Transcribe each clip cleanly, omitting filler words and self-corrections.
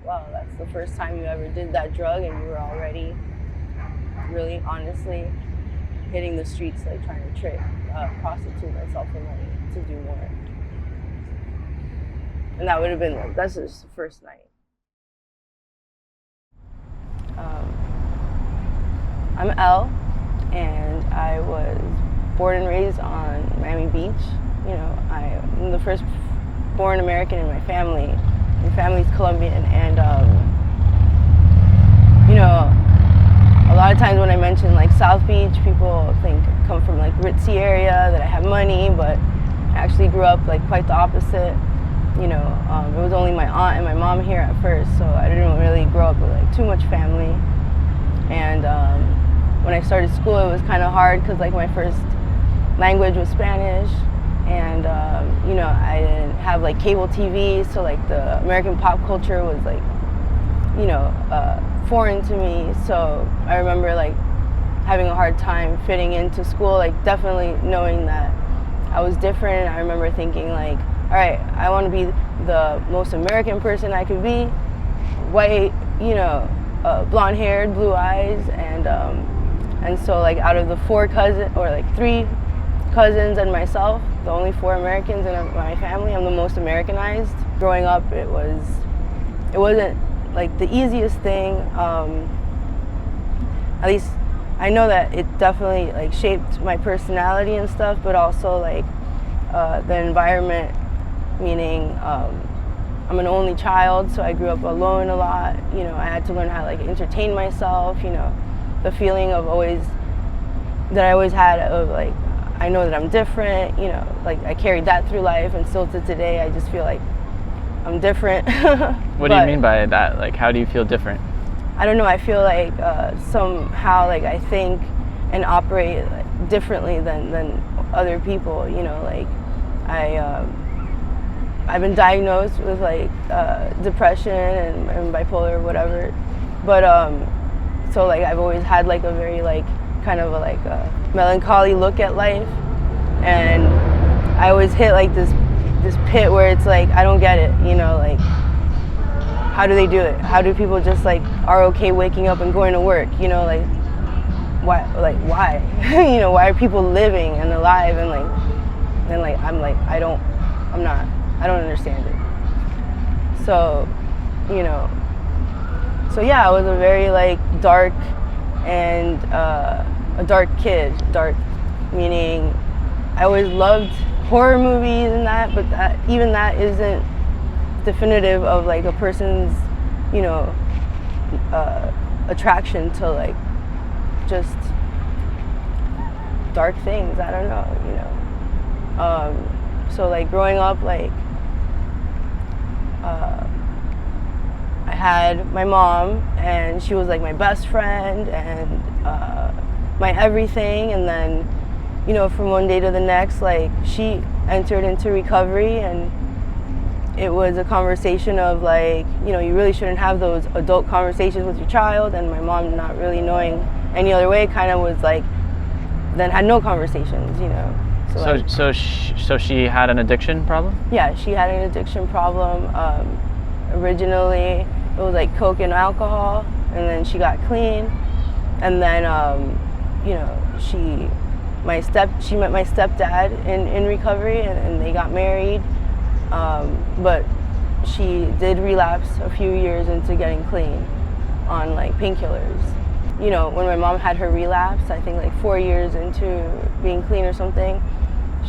wow, that's the first time you ever did that drug and you were already really honestly hitting the streets, like trying to trick, prostitute myself for money to do more. And that would have been like, that's just the first night. I'm Elle, and I was born and raised on Miami Beach. You know, I'm the first born American in my family. My family's Colombian, and you know, a lot of times when I mention like South Beach, people think I come from like ritzy area, that I have money, but I actually grew up like quite the opposite. You know, it was only my aunt and my mom here at first, so I didn't really grow up with like too much family. And when I started school, it was kind of hard because like my first language was Spanish, and you know, I didn't have like cable TV, so like the American pop culture was like, you know, foreign to me. So I remember like having a hard time fitting into school, like definitely knowing that I was different. I remember thinking like, all right, I want to be the most American person I could be, white, you know, blonde haired, blue eyes, and so like out of the 4 cousins, or like 3 cousins and myself, the only 4 Americans in my family, I'm the most Americanized. Growing up, it wasn't like the easiest thing. At least I know that it definitely like shaped my personality and stuff, but also like the environment, meaning I'm an only child, so I grew up alone a lot. You know, I had to learn how to like entertain myself. You know, the feeling of I always had of like, I know that I'm different. You know, like I carried that through life, and still to today, I just feel like I'm different. What do you mean by that? Like, how do you feel different? I don't know. I feel like somehow like I think and operate like, differently than other people. You know, like I've been diagnosed with like depression and bipolar or whatever, but so like I've always had like a very like kind of a melancholy look at life, and I always hit like this pit where it's like I don't get it, you know, like how do they do it? How do people just like are okay waking up and going to work, you know, like why you know, why are people living and alive, and I don't understand it. So, you know, so yeah, I was a very like dark and a dark kid. Dark meaning I always loved horror movies and that, but even that isn't definitive of like a person's, you know, attraction to like just dark things. I don't know, you know. So like growing up, like I had my mom, and she was like my best friend and my everything, and then, you know, from one day to the next, like she entered into recovery, and it was a conversation of like, you know, you really shouldn't have those adult conversations with your child, and my mom, not really knowing any other way, kind of was like, then had no conversations, you know. So she had an addiction problem? Yeah, she had an addiction problem. Originally, it was like coke and alcohol, and then she got clean, and then you know, she met my stepdad in recovery, and they got married, but she did relapse a few years into getting clean on like painkillers. You know, when my mom had her relapse, I think like 4 years into being clean or something,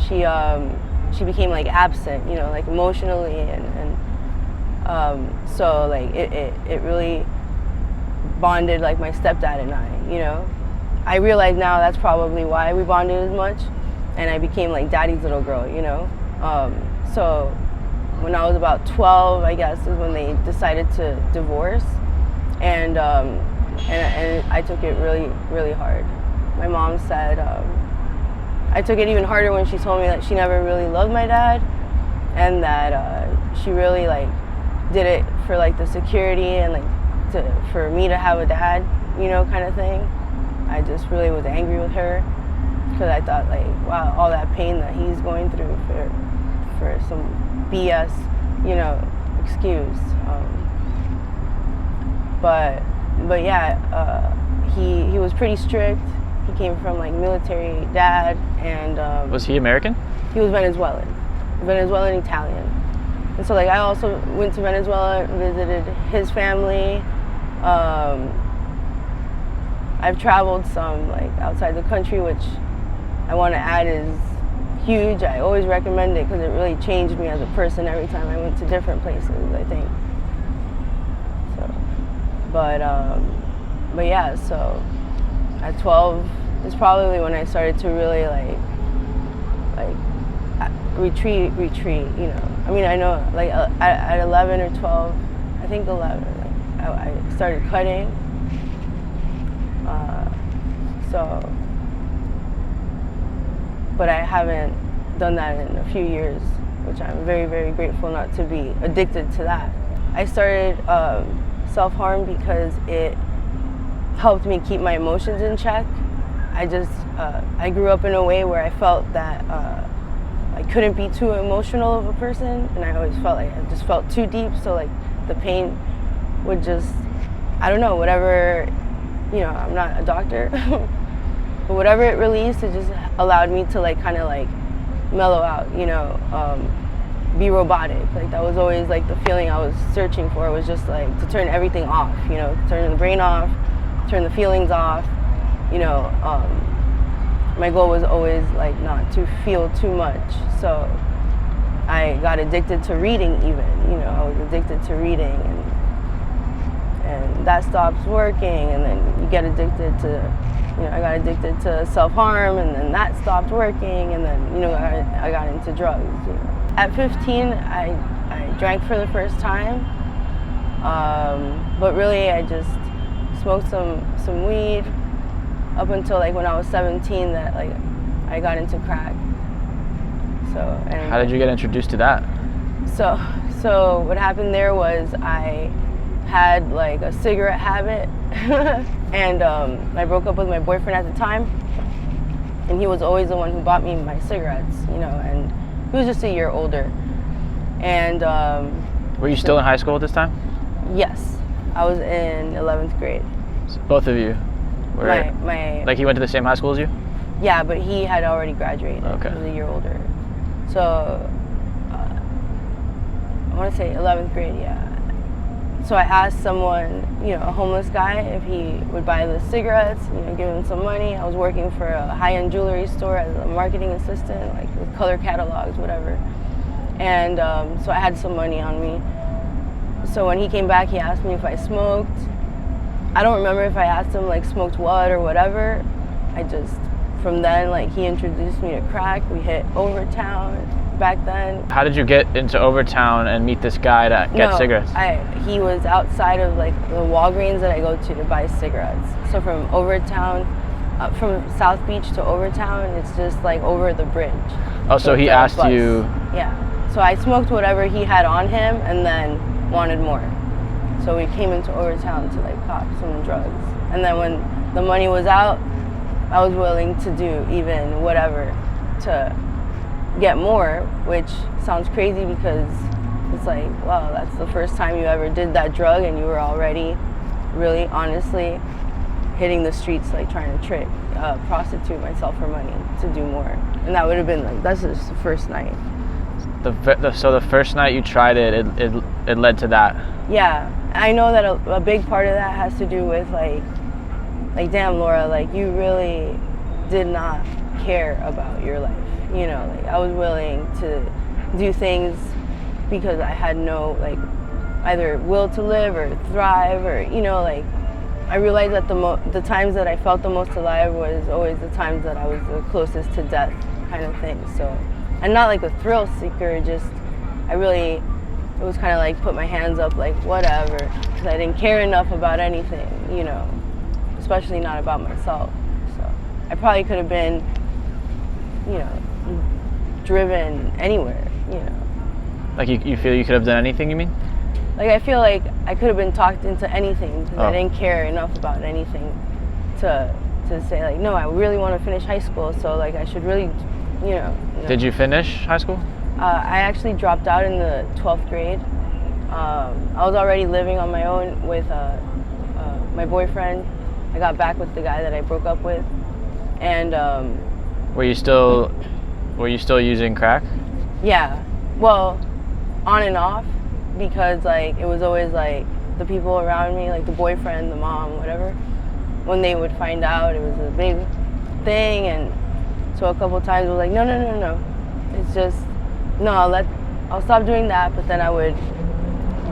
she became like absent, you know, like emotionally, and so like it really bonded like my stepdad and I, you know. I realize now that's probably why we bonded as much, and I became like daddy's little girl, you know. So when I was about 12, I guess, is when they decided to divorce, and I took it really, really hard. My mom said I took it even harder when she told me that she never really loved my dad, and that she really like did it for like the security and like for me to have a dad, you know, kind of thing. I just really was angry with her, because I thought like, wow, all that pain that he's going through for some BS, you know, excuse. but yeah, he was pretty strict. He came from like military dad, and Was he American? he was Venezuelan Italian. And so like I also went to Venezuela, visited his family. I've traveled some like outside the country, which I want to add is huge. I always recommend it because it really changed me as a person every time I went to different places, I think. So, but yeah, so at 12 is probably when I started to really like retreat, you know. I mean, I know like at 11 or 12, I think 11, like I started cutting. But I haven't done that in a few years, which I'm very, very grateful not to be addicted to that. I started self-harm because it helped me keep my emotions in check. I grew up in a way where I felt that I couldn't be too emotional of a person, and I always felt like I just felt too deep, so like the pain would just, I don't know, whatever, you know, I'm not a doctor, but whatever it released, it just allowed me to like kind of like mellow out, you know, be robotic. Like that was always like the feeling I was searching for, was just like to turn everything off, you know, turn the brain off, turn the feelings off, you know. My goal was always like not to feel too much. So I got addicted to reading even, you know, I was addicted to reading, and that stops working, and then you get addicted to, you know, I got addicted to self-harm, and then that stopped working, and then, you know, I got into drugs, you know. At 15, I drank for the first time, but really I just smoked some weed up until like when I was 17, that like I got into crack. So, and how did you get introduced to that? So what happened there was I had like a cigarette habit, and I broke up with my boyfriend at the time, and he was always the one who bought me my cigarettes, you know, and he was just a year older. And were you still in high school at this time? Yes, I was in 11th grade. So both of you were like, he went to the same high school as you? Yeah, but he had already graduated. Okay. He was a year older. So I want to say 11th grade, yeah. So I asked someone, you know, a homeless guy, if he would buy the cigarettes, you know, give him some money. I was working for a high-end jewelry store as a marketing assistant, like with color catalogs, whatever. And so I had some money on me. So when he came back, he asked me if I smoked. I don't remember if I asked him like smoked what or whatever. I just, from then, like he introduced me to crack. We hit Overtown back then. How did you get into Overtown and meet this guy to get cigarettes? He was outside of like the Walgreens that I go to buy cigarettes. So from Overtown, from South Beach to Overtown, it's just like over the bridge. Oh, so he asked you? Yeah. So I smoked whatever he had on him and then wanted more. So we came into Overtown to like pop some drugs. And then when the money was out, I was willing to do even whatever to get more, which sounds crazy because it's like, wow, that's the first time you ever did that drug and you were already really honestly hitting the streets, like trying to prostitute myself for money to do more. And that would have been like, that's just the first night. So the first night you tried it led to that? Yeah. I know that a big part of that has to do with like damn, Laura, like you really did not care about your life. You know, like I was willing to do things because I had no like either will to live or thrive, or, you know, like I realized that the times that I felt the most alive was always the times that I was the closest to death, kind of thing. So I'm not like a thrill seeker, just it was kind of like put my hands up like whatever, because I didn't care enough about anything, you know, especially not about myself. So I probably could have been, you know, driven anywhere, you know. Like you feel you could have done anything, you mean? Like I feel like I could have been talked into anything because I didn't care enough about anything to say like, no, I really want to finish high school, so like I should really, you know. Did you finish high school? I actually dropped out in the 12th grade. I was already living on my own with my boyfriend. I got back with the guy that I broke up with, and Were you still using crack? Yeah, well, on and off, because like it was always like the people around me, like the boyfriend, the mom, whatever, when they would find out, it was a big thing. And so a couple times I was like, no, it's just, no, I'll stop doing that, but then I would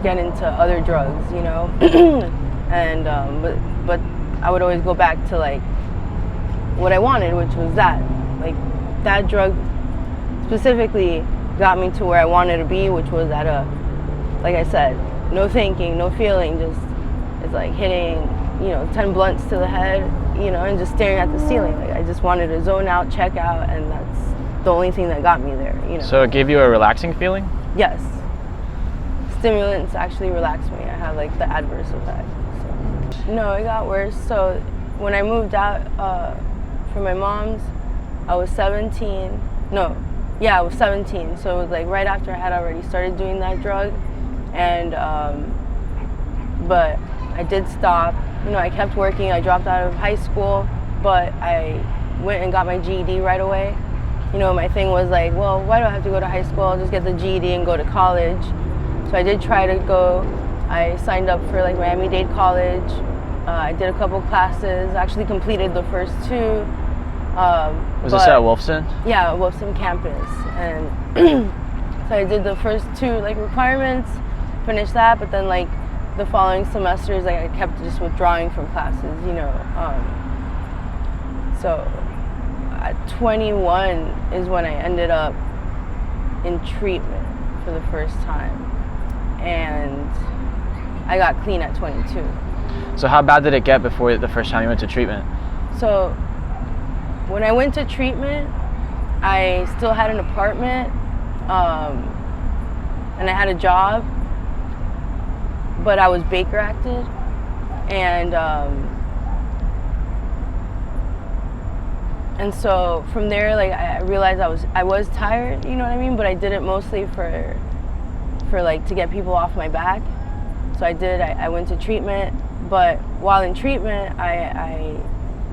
get into other drugs, you know. And but I would always go back to like what I wanted, which was that, like that drug specifically got me to where I wanted to be, which was at a, like I said, no thinking, no feeling, just it's like hitting, 10 blunts to the head, and just staring at the ceiling. Like I just wanted to zone out, check out, and that's the only thing that got me there, So it gave you a relaxing feeling? Yes. Stimulants actually relax me. I have like the adverse effect. So. No, it got worse. So when I moved out from my mom's, I was 17. I was 17. So it was like right after I had already started doing that drug. And, but I did stop. I kept working. I dropped out of high school, but I went and got my GED right away. My thing was like, well, why do I have to go to high school? I'll just get the GED and go to college. So I did try to go. I signed up for like Miami-Dade College. I did a couple classes, actually completed the first two. Was this at Wolfson? Yeah, Wolfson campus. And so I did the first two like requirements, finished that, but then like the following semesters, like I kept just withdrawing from classes, So at 21 is when I ended up in treatment for the first time. And I got clean at 22. So how bad did it get before the first time you went to treatment? So when I went to treatment, I still had an apartment, and I had a job, but I was Baker acted, and so from there, like I realized I was tired, you know what I mean? But I did it mostly for like to get people off my back. So I went to treatment, but while in treatment, I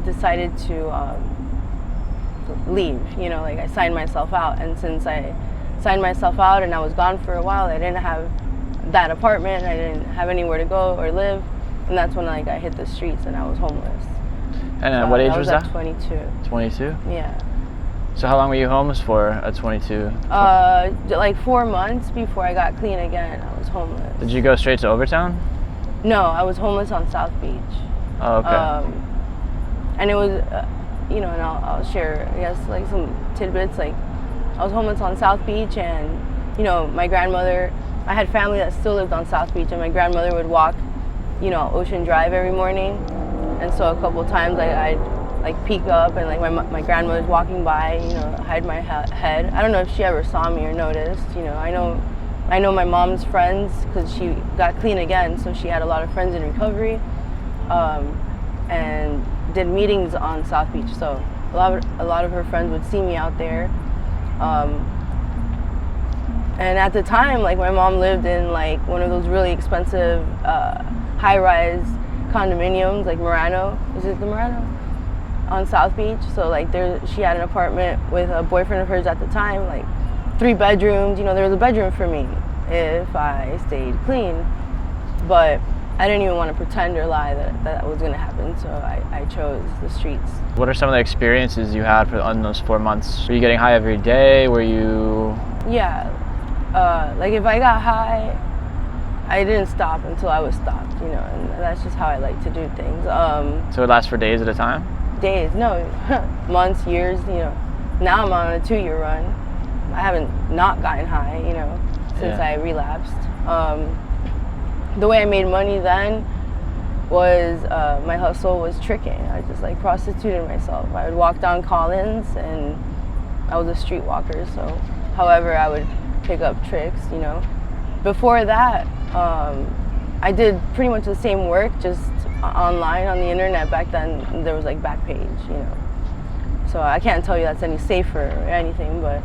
decided to leave, like I signed myself out. And since I signed myself out and I was gone for a while, I didn't have that apartment, I didn't have anywhere to go or live, and that's when like I hit the streets and I was homeless. And so what age was that? 22. 22? Yeah. So how long were you homeless for at 22? Like 4 months before I got clean again, I was homeless. Did you go straight to Overtown? No, I was homeless on South Beach. Oh, okay. And it was, and I'll share, I guess, like some tidbits. Like, I was homeless on South Beach, and, my grandmother, I had family that still lived on South Beach, and my grandmother would walk, Ocean Drive every morning. And so a couple of times I'd like peek up, and like my grandmother's walking by, hide my head. I don't know if she ever saw me or noticed. I know my mom's friends, because she got clean again, so she had a lot of friends in recovery, and did meetings on South Beach. So a lot of her friends would see me out there. And at the time, like my mom lived in like one of those really expensive high-rise condominiums, like Murano. Is it the Murano? On South Beach. So like she had an apartment with a boyfriend of hers at the time, like 3 bedrooms. There was a bedroom for me if I stayed clean, but I didn't even want to pretend or lie that was going to happen, so I chose the streets. What are some of the experiences you had on those 4 months? Were you getting high every day? Were you... Yeah, like if I got high, I didn't stop until I was stopped, and that's just how I like to do things. So it lasts for days at a time? Days, no, months, years, Now I'm on a 2-year run. I haven't not gotten high, since I relapsed. The way I made money then was my hustle was tricking. I just like prostituted myself. I would walk down Collins, and I was a streetwalker, so however I would pick up tricks, Before that, I did pretty much the same work, just online on the internet. Back then there was like Backpage, So I can't tell you that's any safer or anything, but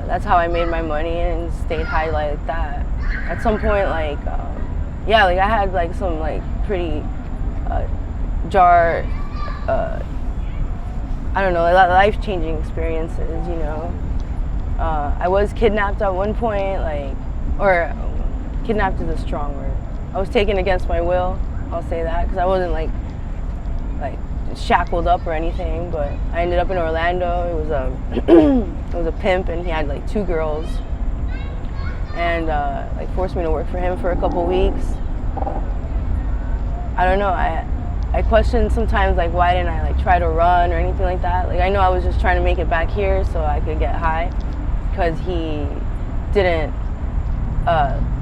that's how I made my money and stayed high like that. At some point, like yeah, like I had like some like pretty I don't know, life-changing experiences, you know. I was kidnapped at one point, like, or kidnapped is a strong word. I was taken against my will, I'll say that, because I wasn't like shackled up or anything, but I ended up in Orlando. It was it was a pimp, and he had like 2 girls, and like forced me to work for him for a couple weeks. I don't know, I questioned sometimes like why didn't I like try to run or anything like that. Like I know I was just trying to make it back here so I could get high, because he didn't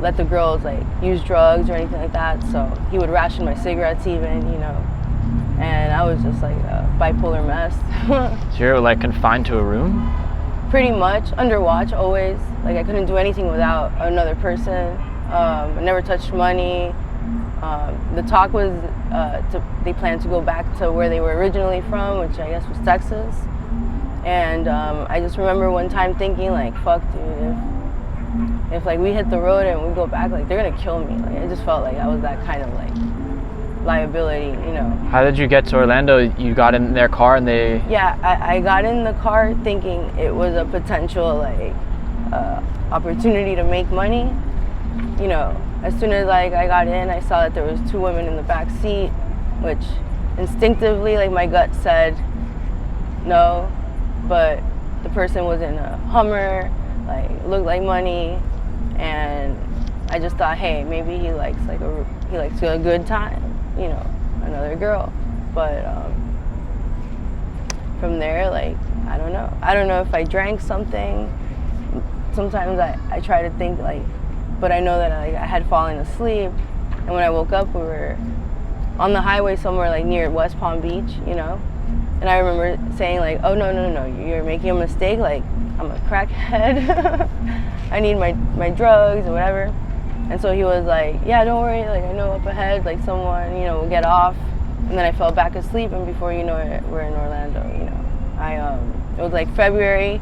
let the girls like use drugs or anything like that, so he would ration my cigarettes even, you know. And I was just like a bipolar mess. So you're like confined to a room? Pretty much, under watch always. Like I couldn't do anything without another person. I never touched money. The talk was they planned to go back to where they were originally from, which I guess was Texas. And I just remember one time thinking like, fuck dude, if like we hit the road and we go back, like they're gonna kill me. Like I just felt like I was that kind of like liability, you know. How did you get to Orlando? You got in their car and they... Yeah, I got in the car thinking it was a potential like opportunity to make money. You know, as soon as like I got in, I saw that there was 2 women in the back seat, which instinctively like my gut said no, but the person was in a Hummer, like looked like money, and I just thought, hey, maybe he likes a good time. You know, another girl. But from there, like, I don't know if I drank something. Sometimes I try to think like, but I know that I had fallen asleep, and when I woke up we were on the highway somewhere like near West Palm Beach, you know. And I remember saying like, oh no, you're making a mistake, like I'm a crackhead. I need my drugs or whatever. And so he was like, yeah, don't worry, like I know up ahead, like someone, you know, will get off. And then I fell back asleep, and before you know it, we're in Orlando, you know. It was like February.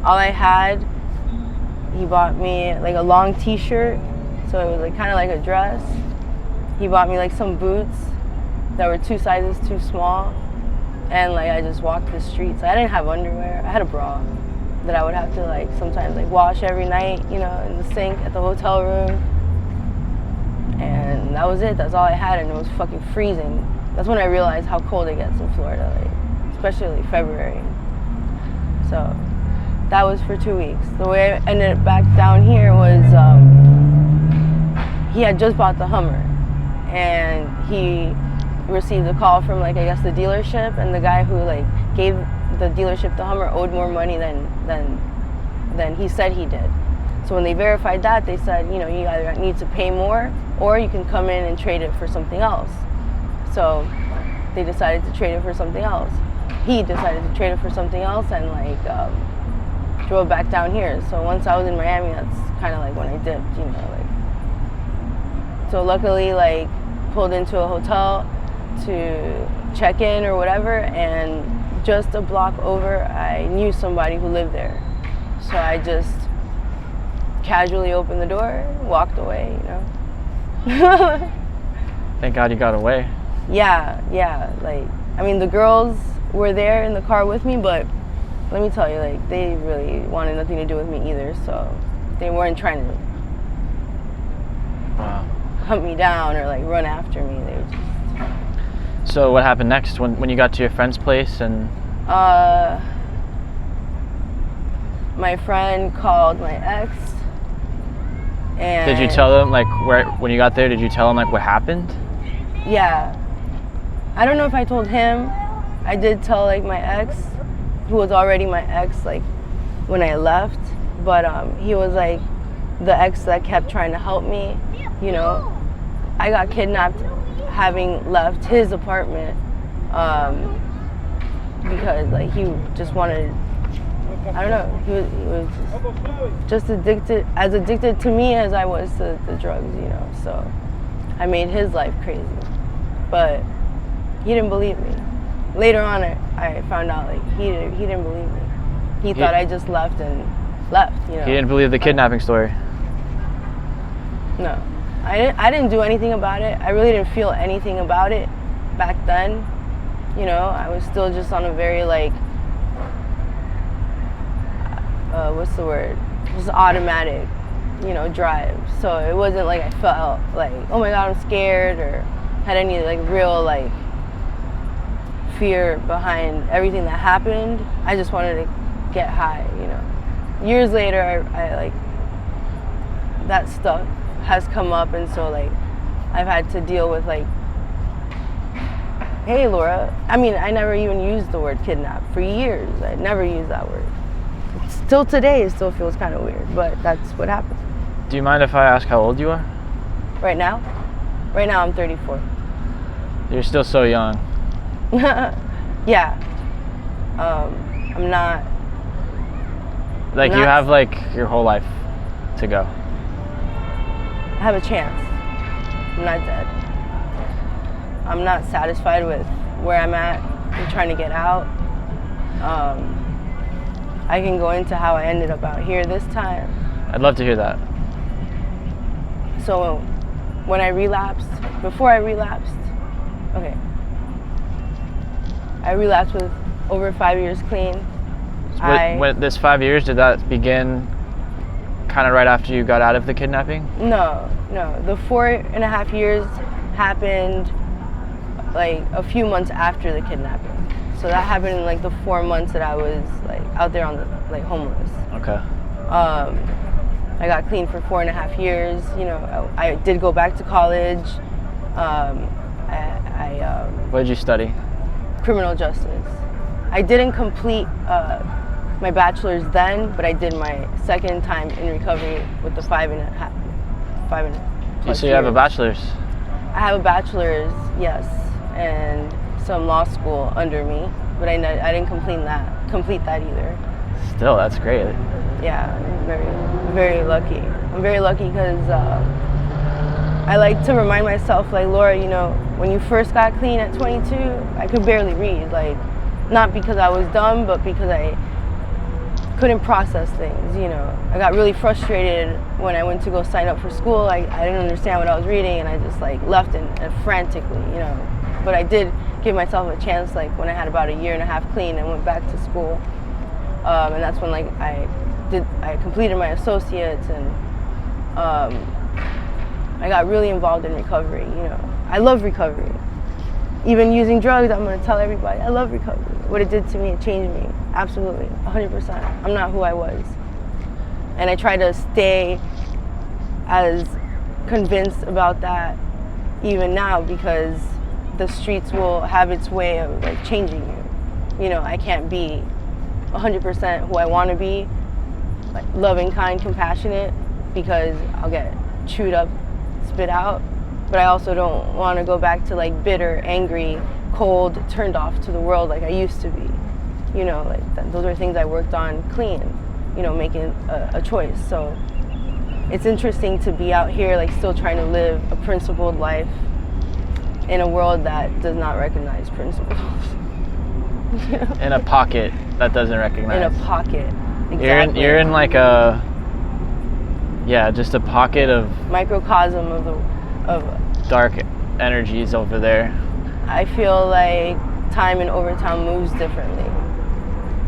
All I had, he bought me like a long t-shirt, so it was like kind of like a dress. He bought me like some boots that were 2 sizes too small. And like I just walked the streets. I didn't have underwear. I had a bra that I would have to like sometimes like wash every night, you know, in the sink at the hotel room. And that was it. That's all I had, and it was fucking freezing. That's when I realized how cold it gets in Florida, like especially February. So that was for 2 weeks. The way I ended up back down here was he had just bought the Hummer, and he received a call from like I guess the dealership, and the guy who like gave the dealership the Hummer owed more money than he said he did. So when they verified that, they said, you know, you either need to pay more or you can come in and trade it for something else. So they decided to trade it for something else. He decided to trade it for something else, and like drove back down here. So once I was in Miami, that's kind of like when I dipped, you know, like. So luckily, like pulled into a hotel to check in or whatever, and just a block over, I knew somebody who lived there. So I just casually opened the door, walked away, you know. Thank God you got away. Yeah, like, I mean, the girls were there in the car with me, but let me tell you, like, they really wanted nothing to do with me either, so they weren't trying to hunt me down or, like, run after me. They were just... So what happened next when you got to your friend's place? And my friend called my ex. And did you tell them like when you got there? Did you tell them like what happened? Yeah, I don't know if I told him. I did tell like my ex, who was already my ex, like when I left. But he was like the ex that kept trying to help me. You know, I got kidnapped having left his apartment because like he just wanted, I don't know, he was just addicted to me as I was to the drugs, you know. So I made his life crazy, but he didn't believe me. Later on I found out like he didn't believe me. He thought I just left, you know. He didn't believe the kidnapping story. No. I didn't do anything about it. I really didn't feel anything about it back then. You know, I was still just on a very like, what's the word? Just automatic, you know, drive. So it wasn't like I felt like, oh my God, I'm scared, or had any like real like fear behind everything that happened. I just wanted to get high, you know. Years later, I like, that stuff has come up, and so like I've had to deal with like, hey Laura, I mean, I never even used the word kidnap for years. I never used that word. Still today, it still feels kind of weird, but that's what happened. Do you mind if I ask how old you are? Right now? Right now I'm 34. You're still so young. Yeah. I'm not. Like, you have like your whole life to go. I have a chance. I'm not dead. I'm not satisfied with where I'm at. I'm trying to get out. I can go into how I ended up out here this time. I'd love to hear that. So when I relapsed, before I relapsed, okay, I relapsed with over 5 years clean. When this 5 years, did that begin kind of right after you got out of the kidnapping? No. The 4.5 years happened like a few months after the kidnapping. So that happened in like the 4 months that I was like out there on the like homeless. Okay. I got clean for 4.5 years. You know, I did go back to college. What did you study? Criminal justice. I didn't complete my bachelor's then, but I did my second time in recovery with the 5.5 plus So you have a bachelor's? I have a bachelor's, yes, and some law school under me, but I didn't complete that either. Still, that's great. Yeah, I'm very, very lucky. I'm very lucky because I like to remind myself, like, Laura, you know, when you first got clean at 22, I could barely read. Like, not because I was dumb, but because I couldn't process things, you know. I got really frustrated when I went to go sign up for school. I didn't understand what I was reading, and I just like left and frantically, you know. But I did give myself a chance, like when I had about 1.5 years clean and went back to school. And that's when like I completed my associates, and I got really involved in recovery, you know. I love recovery. Even using drugs, I'm gonna tell everybody, I love recovery. What it did to me, it changed me, absolutely, 100%. I'm not who I was. And I try to stay as convinced about that even now, because the streets will have its way of like changing you. You know, I can't be 100% who I want to be, like loving, kind, compassionate, because I'll get chewed up, spit out. But I also don't want to go back to like bitter, angry, cold, turned off to the world like I used to be. You know, like those are things I worked on clean, you know, making a choice. So it's interesting to be out here like still trying to live a principled life in a world that does not recognize principles. In a pocket that doesn't recognize. In a pocket, exactly. You're in like a, yeah, just a pocket of microcosm of dark energies over there. I feel like time in Overtown moves differently,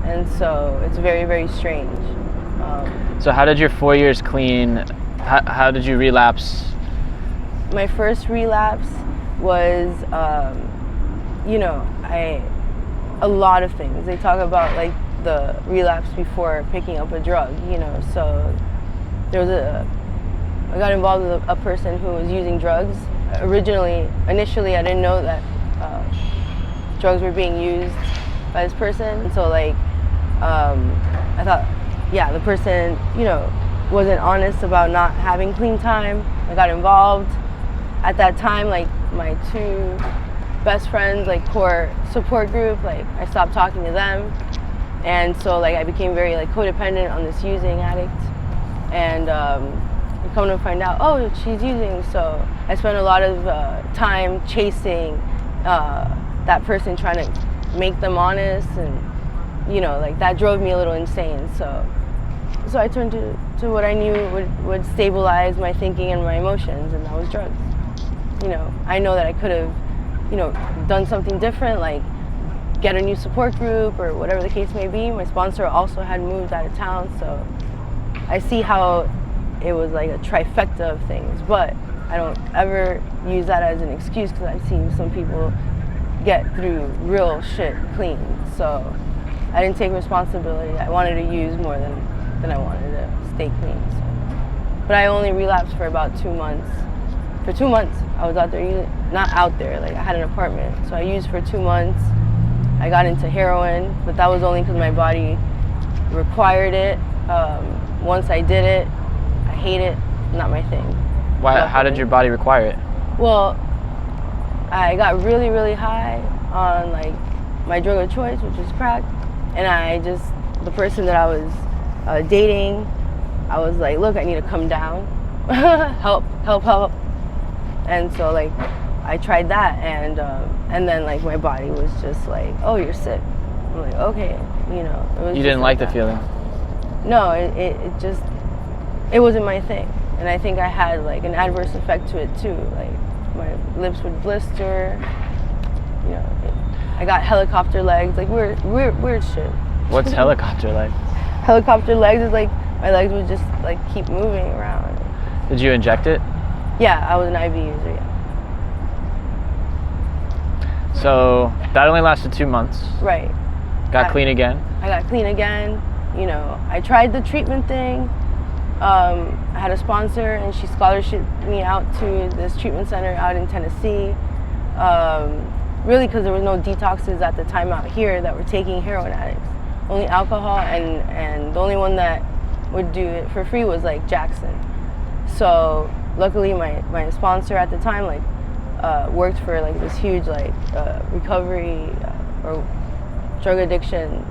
and so it's very, very strange. So how did your 4 years clean, how did you relapse? My first relapse was, you know, a lot of things. They talk about like the relapse before picking up a drug, you know. So there was I got involved with a person who was using drugs. Initially, I didn't know that drugs were being used by this person. And so like, I thought, yeah, the person, you know, wasn't honest about not having clean time. I got involved. At that time, like my two best friends, like core support group, like I stopped talking to them. And so like I became very like codependent on this using addict. And come to find out, oh, she's using. So I spent a lot of time chasing that person, trying to make them honest, and you know, like that drove me a little insane. So So I turned to what I knew would stabilize my thinking and my emotions, and that was drugs. You know, I know that I could have, you know, done something different, like get a new support group or whatever the case may be. My sponsor also had moved out of town, so I see how it was like a trifecta of things, but I don't ever use that as an excuse because I've seen some people get through real shit clean. So I didn't take responsibility. I wanted to use more than I wanted to stay clean. So. But I only relapsed for about 2 months. For 2 months, I was out there using, not out there, like I had an apartment. So I used for 2 months. I got into heroin, but that was only because my body required it. Once I did it, I hate it, not my thing. Why? Luckily. How did your body require it? Well, I got really, really high on like my drug of choice, which is crack, and the person that I was dating, I was like, look, I need to come down, help, and so like I tried that, and then like my body was just like, oh, you're sick. I'm like, okay, you know. It was you didn't like the feeling? No, it wasn't my thing, and I think I had like an adverse effect to it too. Like my lips would blister, you know. I got helicopter legs, like weird shit. What's helicopter legs? Helicopter legs is like my legs would just like keep moving around. Did you inject it? Yeah, I was an IV user. Yeah. So that only lasted 2 months. Right. Got clean again. I got clean again. You know, I tried the treatment thing. I had a sponsor, and she scholarshiped me out to this treatment center out in Tennessee. Really, because there was no detoxes at the time out here that were taking heroin addicts. Only alcohol, and the only one that would do it for free was like Jackson. So luckily, my sponsor at the time worked for like this huge like recovery or drug addiction,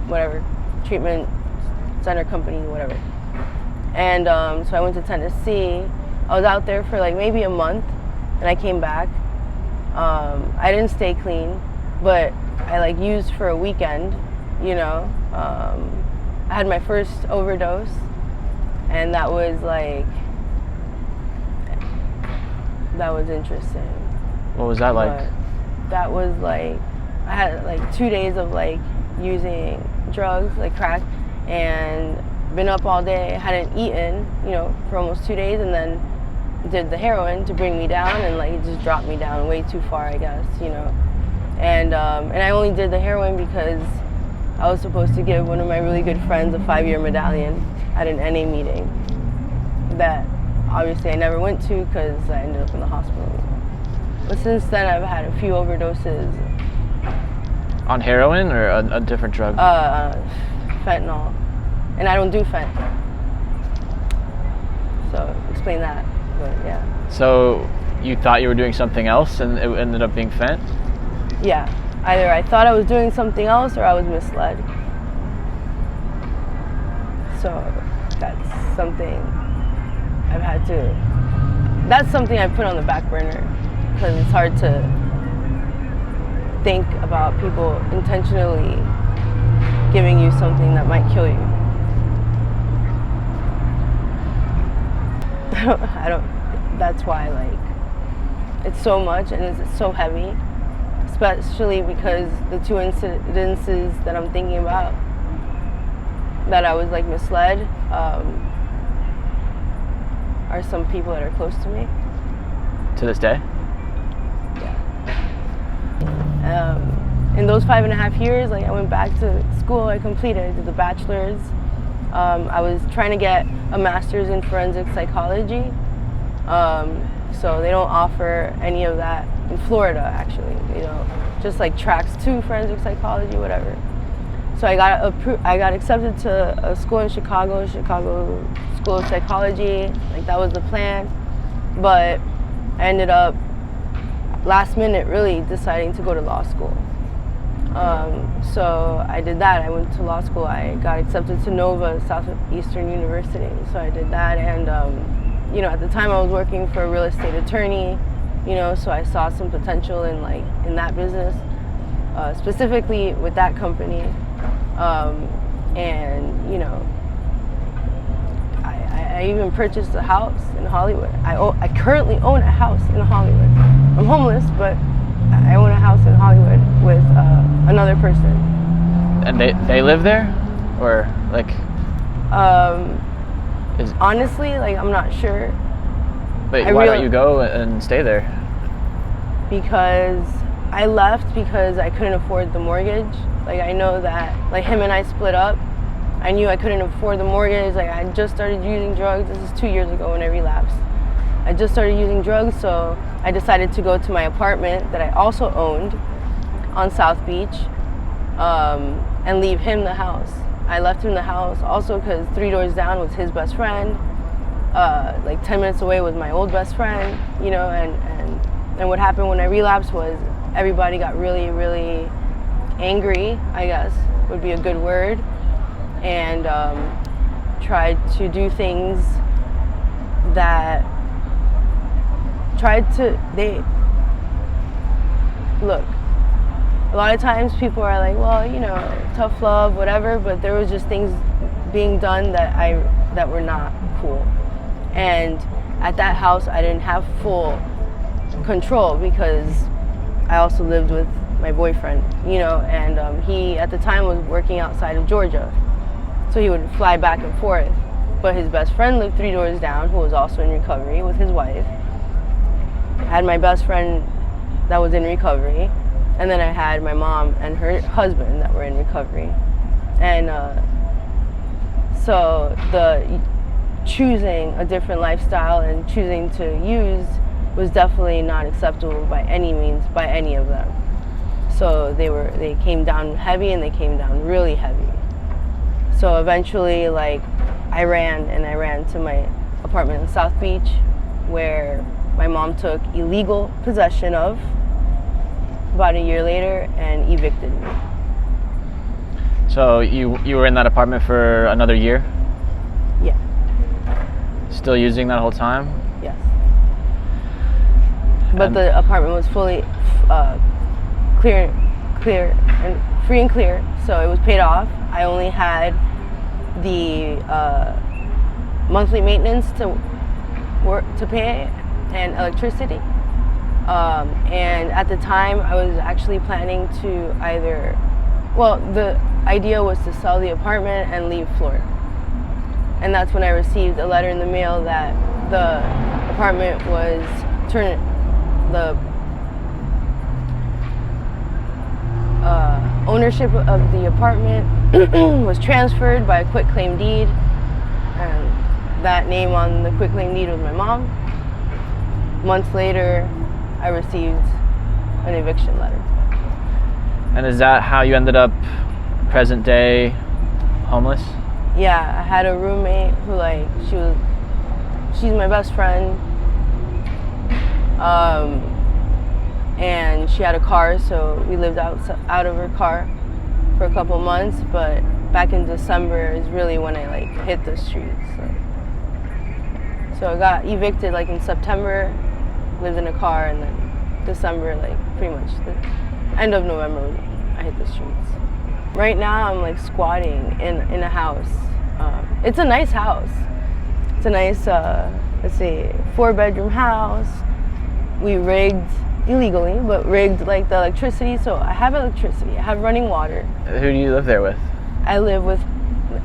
whatever, treatment center company, whatever. And so I went to Tennessee. I was out there for like maybe a month, and I came back. I didn't stay clean, but I like used for a weekend, you know. I had my first overdose, and that was interesting. What was that like? But that was like, I had like 2 days of like using drugs, like crack, and been up all day, hadn't eaten, you know, for almost 2 days, and then did the heroin to bring me down, and like it just dropped me down way too far, I guess, you know. And I only did the heroin because I was supposed to give one of my really good friends a 5-year medallion at an NA meeting that obviously I never went to because I ended up in the hospital. But since then I've had a few overdoses. On heroin or a different drug? Fentanyl. And I don't do fent. So explain that, but yeah. So you thought you were doing something else and it ended up being fent? Yeah. Either I thought I was doing something else or I was misled. So that's something I've had to, that's something I put on the back burner because it's hard to think about people intentionally giving you something that might kill you. That's why like it's so much and it's so heavy, especially because the two incidences that I'm thinking about that I was like misled are some people that are close to me. To this day? Yeah. In those 5.5 years, like I went back to school, I did the bachelor's. I was trying to get a master's in forensic psychology. So they don't offer any of that in Florida, actually, you know, just like tracks to forensic psychology, whatever. So I got accepted to a school in Chicago School of Psychology. Like that was the plan, but I ended up last minute really deciding to go to law school. So I did that. I went to law school. I got accepted to Nova, Southeastern University. So I did that, and you know, at the time I was working for a real estate attorney, you know, so I saw some potential in that business, specifically with that company. And you know, I even purchased a house in Hollywood. I currently own a house in Hollywood. I'm homeless, but I own a house in Hollywood with another person. And they live there, or like? Honestly, like, I'm not sure. But why don't you go and stay there? Because I left because I couldn't afford the mortgage. Like, I know that, like, him and I split up. I knew I couldn't afford the mortgage. Like, I just started using drugs. This is 2 years ago when I relapsed. I just started using drugs, so I decided to go to my apartment that I also owned on South Beach and leave him the house. I left him the house also because 3 doors down was his best friend. Like 10 minutes away was my old best friend, you know, and what happened when I relapsed was everybody got really, really angry, I guess would be a good word, and tried to do things that look, a lot of times people are like, well, you know, tough love, whatever, but there was just things being done that were not cool. And at that house, I didn't have full control because I also lived with my boyfriend, you know, and he at the time was working outside of Georgia, so he would fly back and forth. But his best friend lived 3 doors down, who was also in recovery with his wife. I had my best friend that was in recovery, and then I had my mom and her husband that were in recovery. And so the choosing a different lifestyle and choosing to use was definitely not acceptable by any means, by any of them. So they came down heavy, and they came down really heavy. So eventually, like, I ran to my apartment in South Beach, where my mom took illegal possession of about a year later and evicted me. So you were in that apartment for another year? Yeah. Still using that whole time? Yes. But the apartment was fully clear and free and clear, so it was paid off. I only had the monthly maintenance to pay and electricity. And at the time, I was actually planning to the idea was to sell the apartment and leave Florida. And that's when I received a letter in the mail that the apartment was the ownership of the apartment was transferred by a quitclaim deed, and that name on the quitclaim deed was my mom. Months later, I received an eviction letter. And is that how you ended up present day homeless? Yeah, I had a roommate who, like, she's my best friend. And she had a car, so we lived out of her car for a couple months, but back in December is really when I, like, hit the streets. So I got evicted, like, in September, lived in a car, and then December, like, pretty much the end of November, I hit the streets. Right now I'm, like, squatting in a house. It's a nice house. It's a nice, 4-bedroom house. We rigged illegally, but rigged, like, the electricity. So I have electricity. I have running water. Who do you live there with? I live with,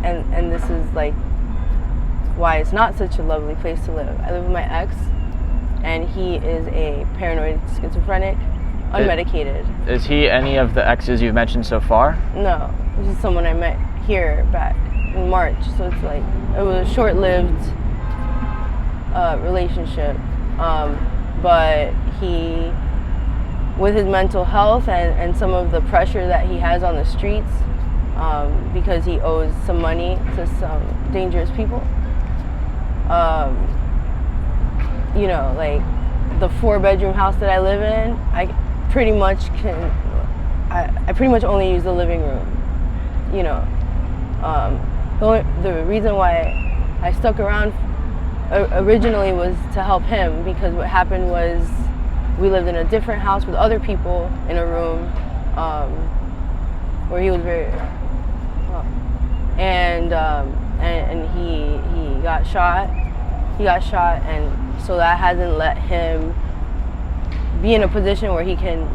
and this is, like, why it's not such a lovely place to live. I live with my ex, and he is a paranoid schizophrenic, unmedicated. Is he any of the exes you've mentioned so far? No, this is someone I met here back in March. So it's like, it was a short-lived relationship. But he, with his mental health and some of the pressure that he has on the streets, because he owes some money to some dangerous people, you know, like, the 4-bedroom house that I live in, I pretty much only use the living room, you know. The reason why I stuck around originally was to help him, because what happened was we lived in a different house with other people in a room where he was very and he got shot he got shot, and so that hasn't let him be in a position where he can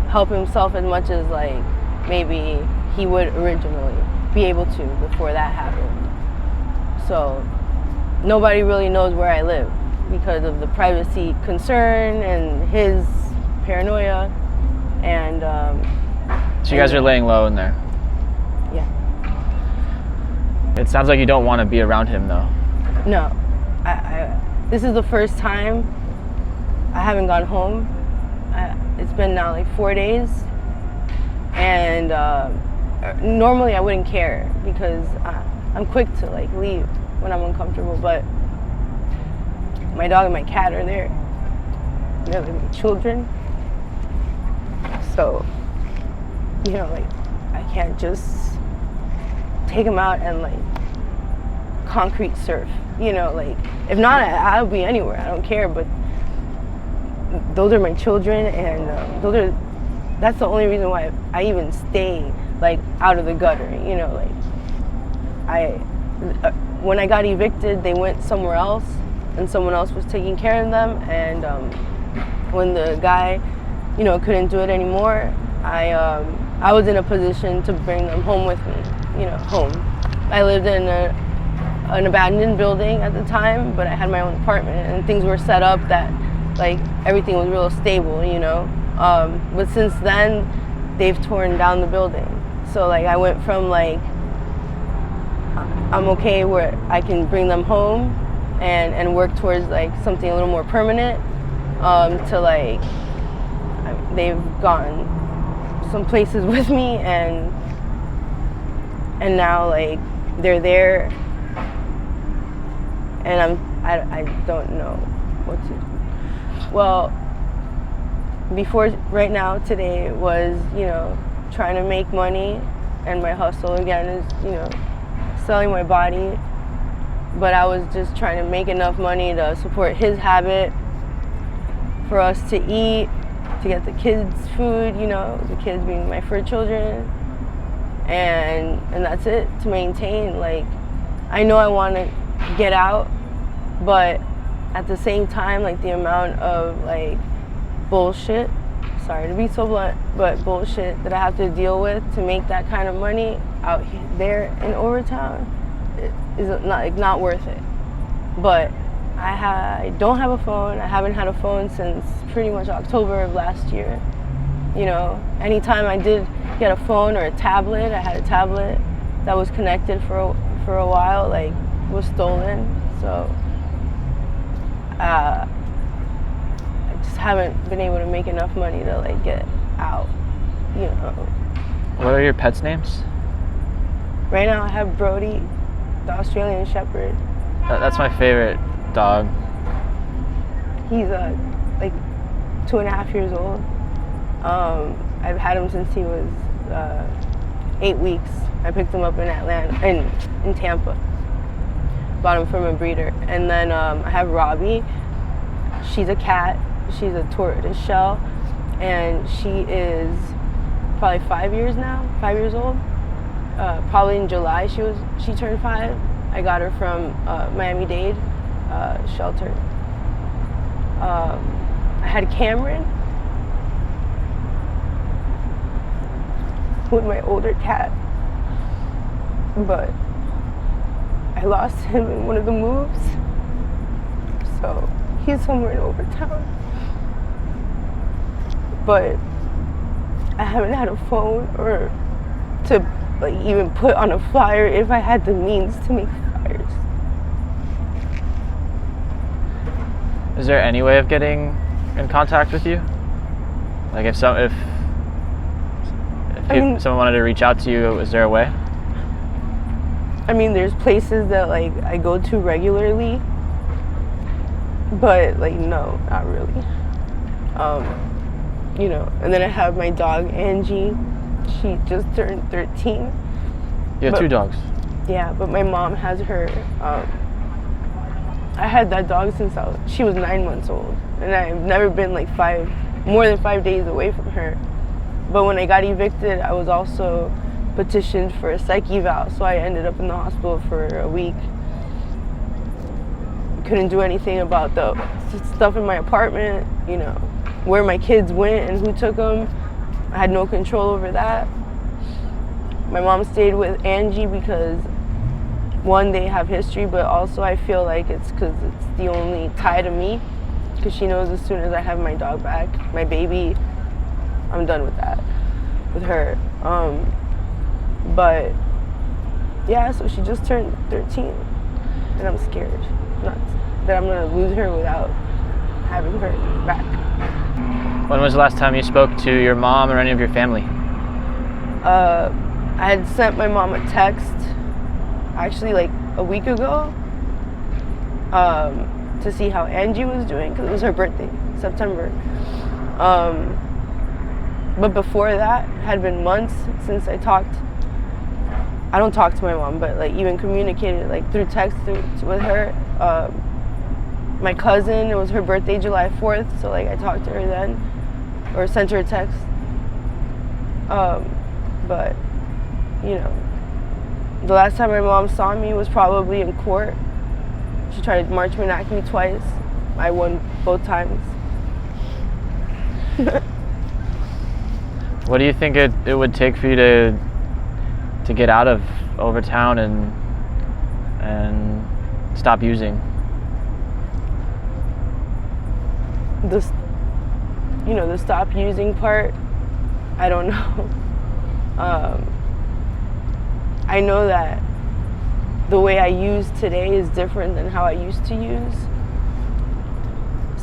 help himself as much as like maybe he would originally be able to before that happened. So nobody really knows where I live because of the privacy concern and his paranoia. And so you guys are laying low in there. Yeah. It sounds like you don't want to be around him though. No, this is the first time I haven't gone home. It's been now like 4 days, and normally I wouldn't care because I'm quick to like leave when I'm uncomfortable, but my dog and my cat are there. They're like my children. So, you know, like I can't just take them out and like concrete surf, you know, like if not, I'll be anywhere, I don't care, but those are my children, and that's the only reason why I even stay like out of the gutter, you know, like when I got evicted, they went somewhere else and someone else was taking care of them, and when the guy, you know, couldn't do it anymore, I was in a position to bring them home with me, you know, home. I lived in an abandoned building at the time, but I had my own apartment, and things were set up that like everything was real stable, you know. But since then, they've torn down the building. So like I went from like I'm okay where I can bring them home and work towards like something a little more permanent, to like they've gone some places with me, and now like they're there, and I don't know what to do. Well, right now, today was, you know, trying to make money, and my hustle again is, you know, selling my body, but I was just trying to make enough money to support his habit, for us to eat, to get the kids food, you know, the kids being my fur children, and that's it, to maintain. Like, I know I want to get out, but at the same time, like the amount of like bullshit, sorry to be so blunt, but bullshit that I have to deal with to make that kind of money out there in Overtown is not worth it. But I don't have a phone. I haven't had a phone since pretty much October of last year. You know, anytime I did get a phone or a tablet, I had a tablet that was connected for a while, like was stolen. So I just haven't been able to make enough money to like get out, you know. What are your pets' names? Right now I have Brody, the Australian Shepherd. That's my favorite dog. He's like 2.5 years old. I've had him since he was 8 weeks. I picked him up in in Tampa. Bought him from a breeder. And then I have Robbie. She's a cat. She's a tortoise shell, and she is probably 5 years old. Probably in July she turned 5. I got her from Miami-Dade shelter. I had Cameron with my older cat, but I lost him in one of the moves, so he's somewhere in Overtown. But I haven't had a phone or to like even put on a flyer if I had the means to make flyers. Is there any way of getting in contact with you? Like if someone wanted to reach out to you, is there a way? I mean, there's places that like I go to regularly, but like no, not really. You know, and then I have my dog Angie. She just turned 13. You have 2 dogs? Yeah, but my mom has her. I had that dog since she was 9 months old, and I've never been like more than 5 days away from her. But when I got evicted, I was also petitioned for a psych eval, so I ended up in the hospital for a week couldn't do anything about the stuff in my apartment, you know, where my kids went and who took them. I had no control over that. My mom stayed with Angie because, one, they have history, but also I feel like it's because it's the only tie to me, because she knows as soon as I have my dog back, my baby, I'm done with that, with her. But yeah, so she just turned 13, and I'm scared that I'm gonna lose her without having her back. When was the last time you spoke to your mom or any of your family? I had sent my mom a text, actually like a week ago, to see how Angie was doing, because it was her birthday, September. But before that, it had been months since I talked. I don't talk to my mom, but like even communicated like through text with her. My cousin, it was her birthday July 4th, so like I talked to her then, or sent her a text. But you know, the last time my mom saw me was probably in court. She tried to march enact me twice. I won both times. What do you think it would take for you to get out of Overtown and stop using? The stop using part, I don't know. I know that the way I use today is different than how I used to use.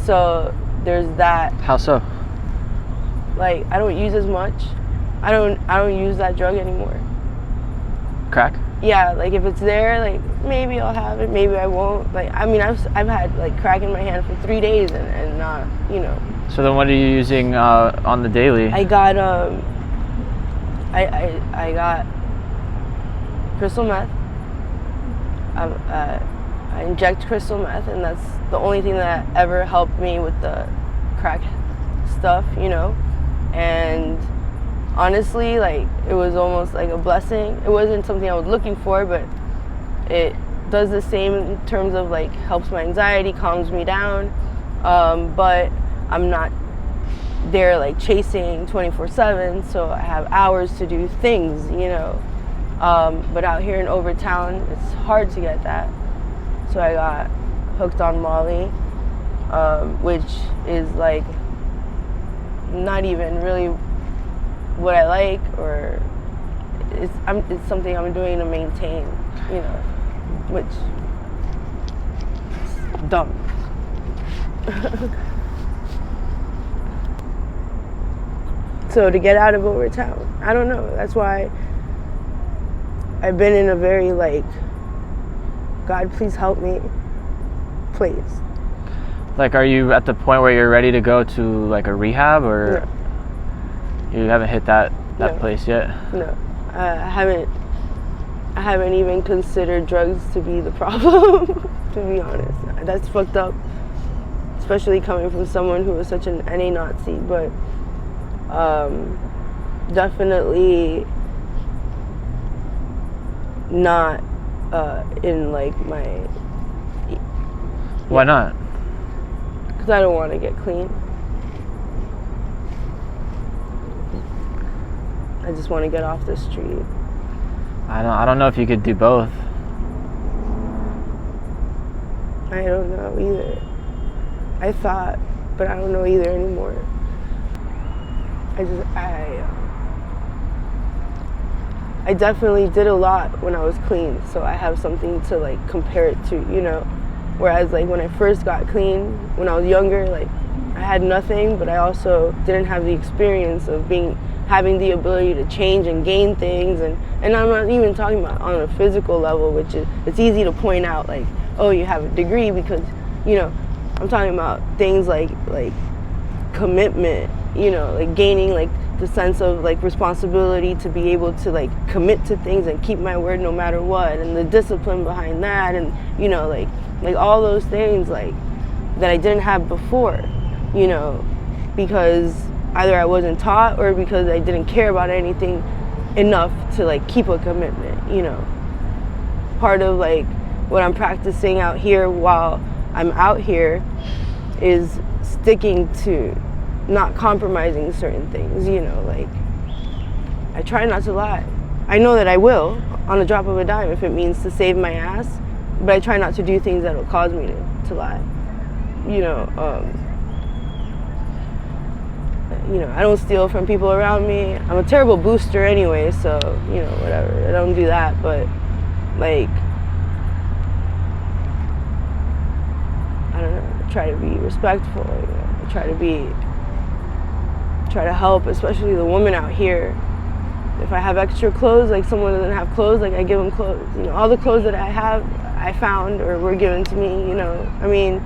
So there's that. How so? Like, I don't use as much. I don't use that drug anymore. Crack? Yeah, like if it's there, like maybe I'll have it, maybe I won't. Like, I mean, I've had like crack in my hand for 3 days and not, you know. So then what are you using on the daily? I got I got crystal meth. I inject crystal meth, and that's the only thing that ever helped me with the crack stuff, you know. And honestly, like, it was almost like a blessing. It wasn't something I was looking for, but it does the same in terms of like helps my anxiety, calms me down. But I'm not there like chasing 24/7, so I have hours to do things, you know. But out here in Overtown, it's hard to get that. So I got hooked on Molly, which is like not even really what I like, or it's something I'm doing to maintain, you know, which is dumb. So to get out of Overtown, I don't know. That's why I've been in a very like, God, please help me place. Like, are you at the point where you're ready to go to like a rehab, or you haven't hit that place yet? No, I haven't even considered drugs to be the problem. To be honest, that's fucked up, especially coming from someone who was such an NA Nazi. But definitely not in like my. Why not? Because I don't want to get clean. I just want to get off the street. I don't know if you could do both. I don't know either. I thought, but I don't know either anymore. I definitely did a lot when I was clean, so I have something to like compare it to, you know. Whereas like when I first got clean, when I was younger, like I had nothing, but I also didn't have the experience of having the ability to change and gain things, and I'm not even talking about on a physical level, which is, it's easy to point out like, oh, you have a degree, because, you know, I'm talking about things like commitment, you know, like gaining like the sense of like responsibility to be able to like commit to things and keep my word no matter what, and the discipline behind that, and, you know, like all those things like that I didn't have before, you know, because either I wasn't taught or because I didn't care about anything enough to like keep a commitment, you know. Part of like what I'm practicing out here while I'm out here is sticking to not compromising certain things, you know, like I try not to lie. I know that I will on the drop of a dime if it means to save my ass, but I try not to do things that will cause me to lie. You know, I don't steal from people around me. I'm a terrible booster anyway, so, you know, whatever. I don't do that, but, like, I don't know, I try to be respectful, you know. I try to help, especially the women out here. If I have extra clothes, like someone doesn't have clothes, like I give them clothes. You know, all the clothes that I have, I found or were given to me, you know. I mean,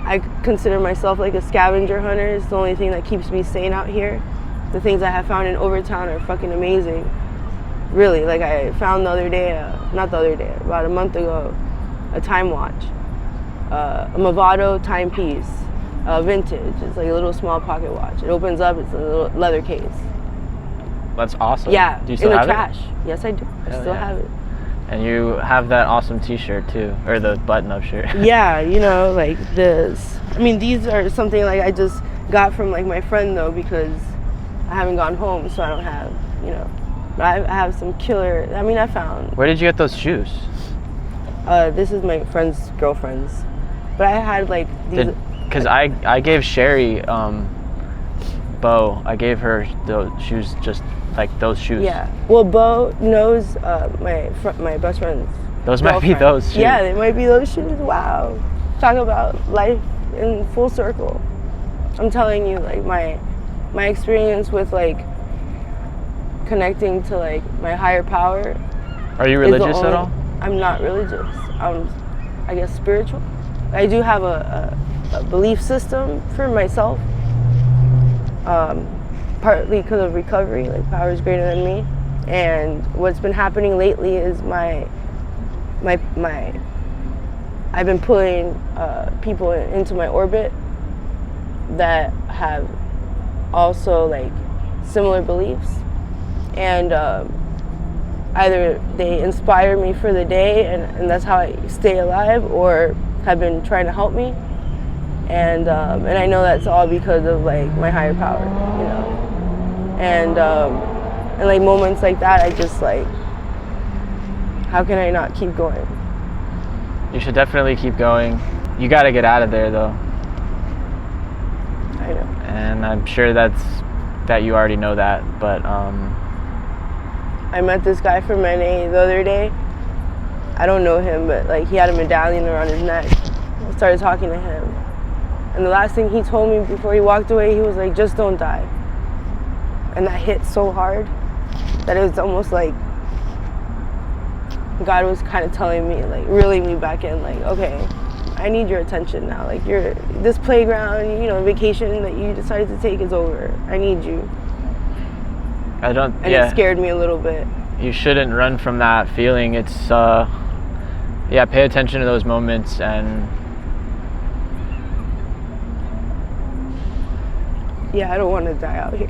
I consider myself like a scavenger hunter. It's the only thing that keeps me sane out here. The things I have found in Overtown are fucking amazing. Really, like I found the other day, about a month ago, a time watch. A Movado timepiece, vintage. It's like a little small pocket watch. It opens up, it's a little leather case. That's awesome. Yeah, do you still in the have trash. It? Yes, I do. I still have it. And you have that awesome t-shirt too, or the button-up shirt. Yeah, you know, like this. I mean, these are something like I just got from like my friend though, because I haven't gone home, so I don't have, you know. But I have some killer, I mean, I found. Where did you get those shoes? This is my friend's girlfriend's. But I had like these. Because I gave Sherry, Bo, I gave her those shoes, just like those shoes. Yeah. Well, Bo knows my best friend's. Those might be those shoes. Yeah, they might be those shoes. Wow. Talk about life in full circle. I'm telling you, like my experience with like connecting to like my higher power. Are you religious at all? I'm not religious. I guess spiritual. I do have a belief system for myself. Partly because of recovery, like power is greater than me. And what's been happening lately is I've been pulling people into my orbit that have also like similar beliefs, and either they inspire me for the day and that's how I stay alive, or have been trying to help me, and I know that's all because of like my higher power, you know, and like moments like that, I just like, how can I not keep going? You should definitely keep going. You got to get out of there though. I know. And I'm sure that you already know that, but I met this guy from NA the other day. I don't know him, but like he had a medallion around his neck. I started talking to him, and the last thing he told me before he walked away, he was like, "Just don't die." And that hit so hard that it was almost like God was kind of telling me, like reeling me back in, like, okay, I need your attention now. Like this playground, you know, vacation that you decided to take is over. I need you. It scared me a little bit. You shouldn't run from that feeling. It's pay attention to those moments, and I don't want to die out here.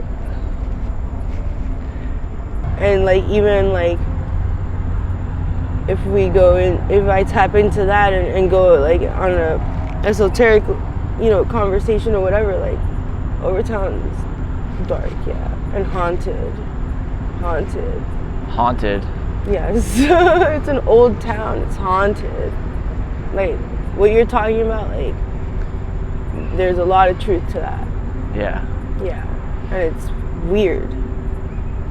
And like even like if I tap into that and go like on a esoteric, you know, conversation or whatever, like Overtown is dark, and haunted. Yes. It's an old town. It's haunted. Like what you're talking about, like there's a lot of truth to that. Yeah, and it's weird.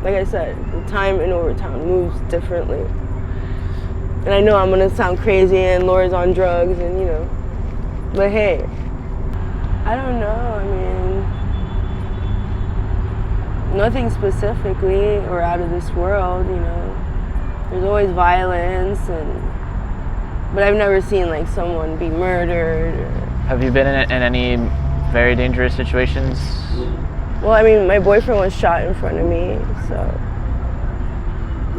Like I said, the time in Overtown moves differently. And I know I'm gonna sound crazy and Laura's on drugs and, you know, but hey, I don't know. I mean, nothing specifically or out of this world, you know. There's always violence, but I've never seen like someone be murdered. Have you been in any very dangerous situations? Well, I mean, my boyfriend was shot in front of me, so,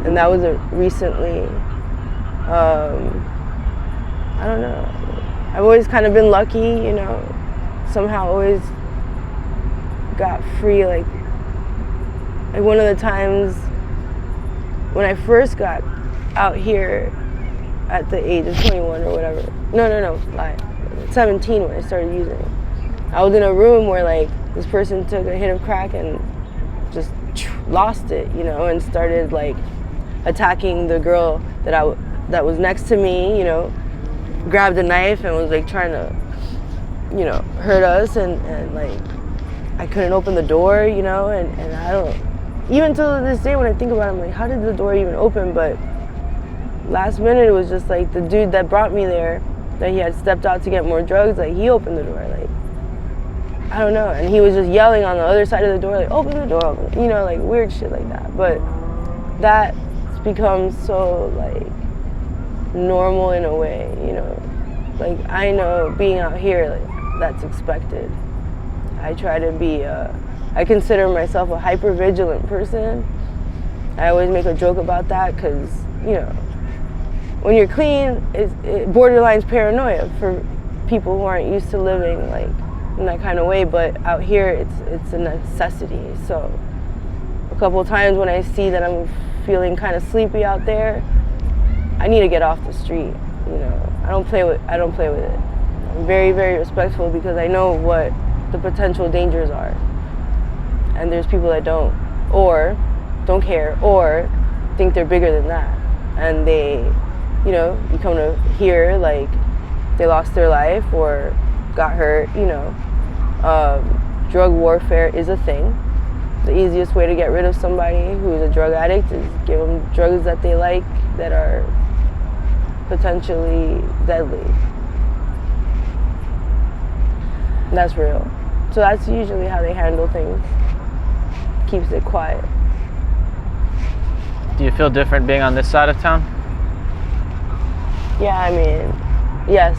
and that was recently. I don't know. I've always kind of been lucky, you know. Somehow always got free. Like one of the times when I first got out here at the age of 21 or whatever. No, lie. 17 when I started using. I was in a room where like this person took a hit of crack and just lost it, you know, and started like attacking the girl that was next to me, you know, grabbed a knife and was like trying to, you know, hurt us, and like I couldn't open the door, you know, and I don't, even till this day when I think about it, I'm like, how did the door even open? But last minute it was just like the dude that brought me there, that he had stepped out to get more drugs, like he opened the door, like I don't know, and he was just yelling on the other side of the door, like open the door, you know, like weird shit like that. But that's become so like normal in a way, you know, like I know being out here, like that's expected. I try to be I consider myself a hyper vigilant person. I always make a joke about that because, you know, when you're clean, it borderline's paranoia for people who aren't used to living like in that kind of way, but out here it's a necessity. So a couple of times when I see that I'm feeling kind of sleepy out there, I need to get off the street, you know. I don't play with it. I'm very, very respectful because I know what the potential dangers are. And there's people that don't care, or think they're bigger than that. And they, you know, you come to hear like they lost their life or got hurt, you know. Drug warfare is a thing. The easiest way to get rid of somebody who is a drug addict is give them drugs that they like that are potentially deadly. And that's real. So that's usually how they handle things. Keeps it quiet. Do you feel different being on this side of town? Yeah, I mean, yes.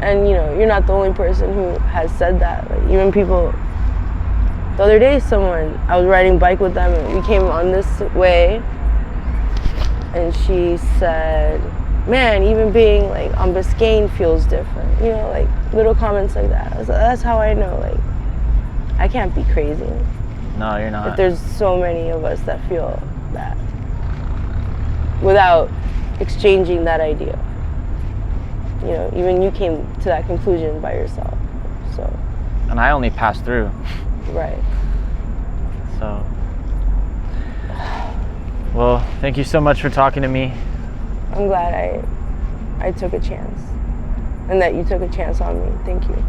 And you know, you're not the only person who has said that. Like even people, the other day I was riding bike with them and we came on this way and she said, man, even being like on Biscayne feels different. You know, like little comments like that. That's how I know, like, I can't be crazy. No, you're not. If there's so many of us that feel that without exchanging that idea. You know, even you came to that conclusion by yourself, so. And I only passed through. Right. So. Well, thank you so much for talking to me. I'm glad I took a chance, and that you took a chance on me. Thank you.